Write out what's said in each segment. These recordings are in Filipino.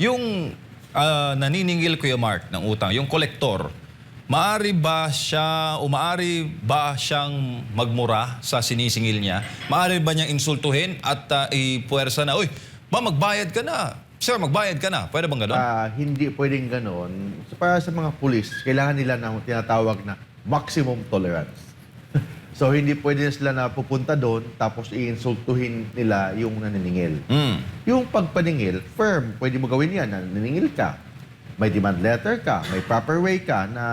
Yung naniningil, Kuya Mark, ng utang, yung kolektor, maaari ba siyang magmura sa sinisingil niya? Maaari ba niyang insultuhin at ipuwersa na, uy, magbayad ka na. Sir, magbayad ka na. Pwede bang gano'n? Hindi pwedeng ganon. Para sa mga pulis, kailangan nila ng tinatawag na maximum tolerance. So, hindi pwede sila na pupunta doon tapos iinsultuhin nila yung naniningil. Yung pagpaningil, firm, pwede mo gawin yan. Naniningil ka, may demand letter ka, may proper way ka na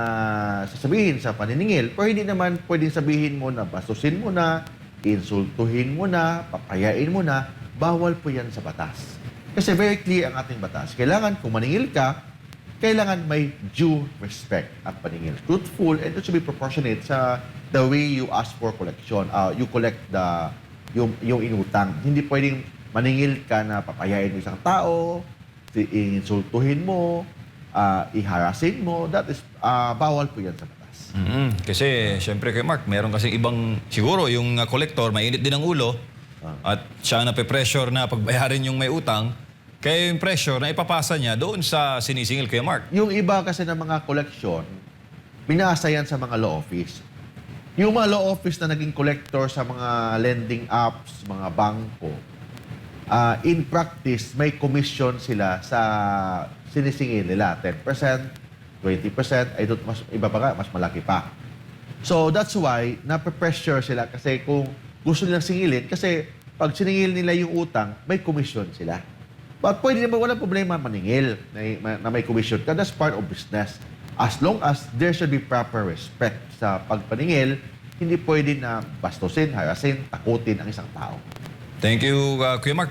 sasabihin sa paniningil. Pero hindi naman pwedeng sabihin mo na bastusin mo na, insultuhin mo na, papayain mo na. Bawal po yan sa batas. Kasi very clear ang ating batas. Kailangan, kung maningil ka, kailangan may due respect at paningil. Truthful, and it should be proportionate sa the way you ask for collection. You collect yung inutang. Hindi pwedeng maningil ka na papayain mo isang tao, insultuhin mo, iharasin mo. That is, bawal po yan sa batas. Kasi, syempre kay Mark, meron kasi ibang, siguro yung collector, mainit din ang ulo, at siya nape-pressure na pagbayarin yung may utang, kaya yung pressure na ipapasa niya doon sa sinisingil kay Mark. Yung iba kasi ng mga collection, binasa yan sa mga law office. Yung mga law office na naging collector sa mga lending apps, mga bangko, in practice, may commission sila sa sinisingil nila. 10%, 20%, ay doon mas, iba pa nga, mas malaki pa. So that's why, nape-pressure sila kasi kung gusto nilang singilin, kasi pag siningil nila yung utang, may commission sila. But pwede naman, walang problema maningil na may commission ka. That's part of business. As long as there should be proper respect sa pagpaningil, hindi pwede na bastusin, harasin, takutin ang isang tao. Thank you, Kuya Mark.